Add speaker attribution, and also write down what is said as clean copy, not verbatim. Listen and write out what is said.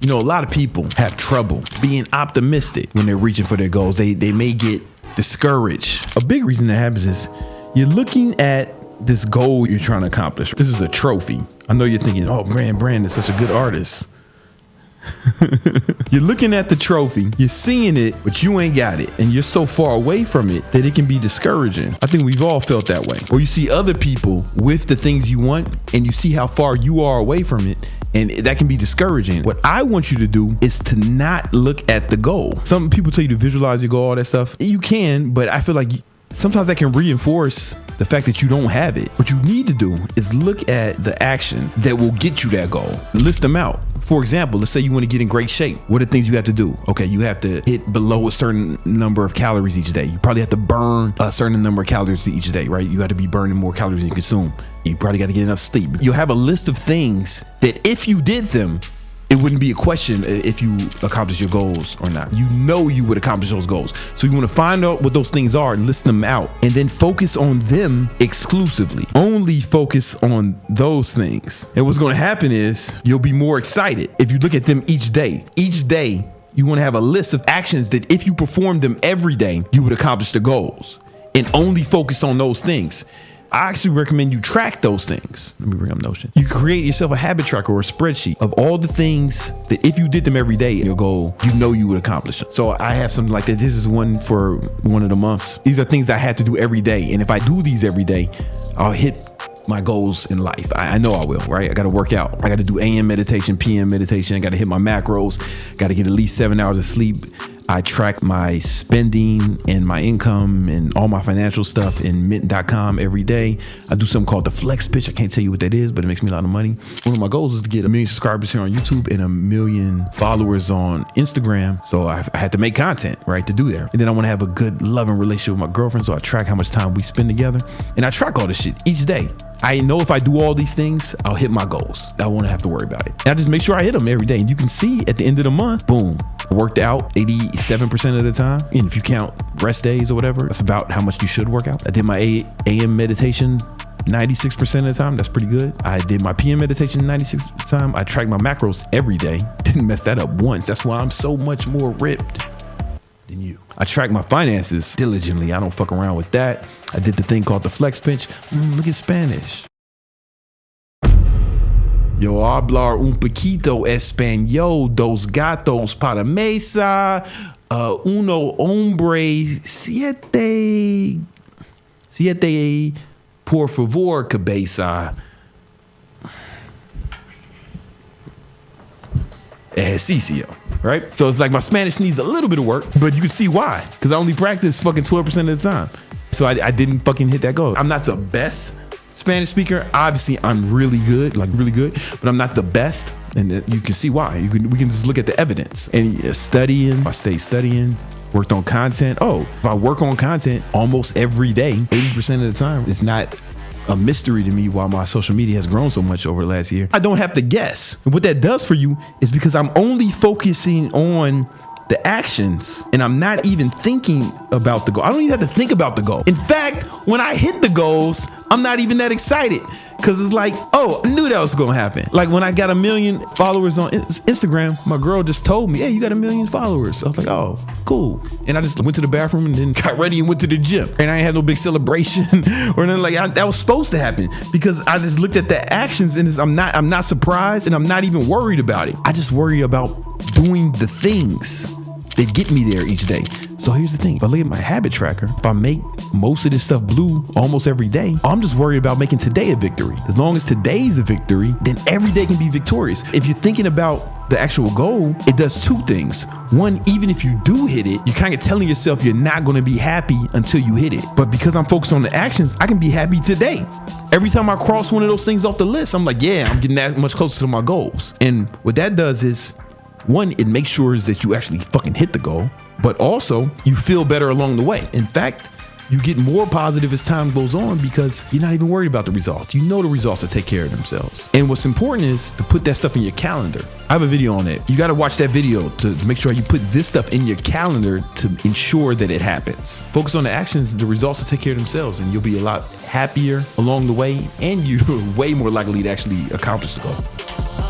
Speaker 1: You know, a lot of people have trouble being optimistic when they're reaching for their goals. They may get discouraged. A big reason that happens is you're looking at this goal you're trying to accomplish. This is a trophy. I know you're thinking, oh man, Brandon's such a good artist. You're looking at the trophy, you're seeing it, but you ain't got it. And you're so far away from it that it can be discouraging. I think we've all felt that way. Or you see other people with the things you want and you see how far you are away from it. And that can be discouraging. What I want you to do is to not look at the goal. Some people tell you to visualize your goal, all that stuff. You can, but I feel like sometimes that can reinforce the fact that you don't have it. What you need to do is look at the action that will get you that goal. List them out. For example, let's say you want to get in great shape. What are the things you have to do? Okay, you have to hit below a certain number of calories each day. You probably have to burn a certain number of calories each day, right? You got to be burning more calories than you consume. You probably got to get enough sleep. You'll have a list of things that if you did them, it wouldn't be a question if you accomplish your goals or not. You know you would accomplish those goals. So you want to find out what those things are and list them out and then focus on them exclusively. Only focus on those things. And what's going to happen is you'll be more excited if you look at them each day. Each day, you want to have a list of actions that if you perform them every day, you would accomplish the goals and only focus on those things. I actually recommend you track those things. Let me bring up Notion. You create yourself a habit tracker or a spreadsheet of all the things that if you did them every day, your goal, you know you would accomplish it. So I have something like that. This is one for one of the months. These are things I had to do every day. And if I do these every day, I'll hit my goals in life. I know I will, right? I got to work out. I got to do AM meditation, PM meditation. I got to hit my macros. Got to get at least 7 hours of sleep. I track my spending and my income and all my financial stuff in mint.com every day. I do something called the flex pitch. I can't tell you what that is, but it makes me a lot of money. One of my goals is to get 1 million subscribers here on YouTube and 1 million followers on Instagram. So I had to make content, right, to do there. And then I want to have a good loving relationship with my girlfriend. So I track how much time we spend together. And I track all this shit each day. I know if I do all these things, I'll hit my goals. I won't have to worry about it. And I just make sure I hit them every day. And you can see at the end of the month, boom, I worked out 87% of the time. And if you count rest days or whatever, that's about how much you should work out. I did my AM meditation 96% of the time. That's pretty good. I did my PM meditation 96% of the time. I tracked my macros every day. Didn't mess that up once. That's why I'm so much more ripped than you. I track my finances diligently. I don't fuck around with that. I did the thing called the flex pinch. Look at Spanish. Yo hablar un poquito español, dos gatos para mesa, uno hombre, siete, por favor, cabeza. Ejercicio, right? So it's like my Spanish needs a little bit of work, but you can see why, because I only practice fucking 12% of the time. So I didn't fucking hit that goal. I'm not the best Spanish speaker. Obviously, I'm really good, like really good, but I'm not the best. And you can see why. We can just look at the evidence. And studying, I stay studying, worked on content. Oh, if I work on content almost every day, 80% of the time, it's not a mystery to me why my social media has grown so much over the last year. I don't have to guess. And what that does for you is because I'm only focusing on the actions and I'm not even thinking about the goal. I don't even have to think about the goal. In fact, when I hit the goals, I'm not even that excited because it's like, oh, I knew that was going to happen. Like when I got 1 million followers on Instagram, my girl just told me, hey, you got 1 million followers. I was like, oh, cool. And I just went to the bathroom and then got ready and went to the gym. And I ain't had no big celebration or anything like that. That was supposed to happen because I just looked at the actions and I'm not surprised and I'm not even worried about it. I just worry about doing the things that get me there each day. So here's the thing. If I look at my habit tracker, if I make most of this stuff blue almost every day, I'm just worried about making today a victory. As long as today's a victory, then every day can be victorious. If you're thinking about the actual goal, it does two things. One, even if you do hit it, you're kind of telling yourself you're not going to be happy until you hit it. But because I'm focused on the actions, I can be happy today. Every time I cross one of those things off the list, I'm like, yeah, I'm getting that much closer to my goals. And what that does is, one, it makes sure that you actually fucking hit the goal, but also you feel better along the way. In fact, you get more positive as time goes on because you're not even worried about the results. You know the results will take care of themselves. And what's important is to put that stuff in your calendar. I have a video on it. You got to watch that video to make sure you put this stuff in your calendar to ensure that it happens. Focus on the actions, the results will take care of themselves, and you'll be a lot happier along the way, and you're way more likely to actually accomplish the goal.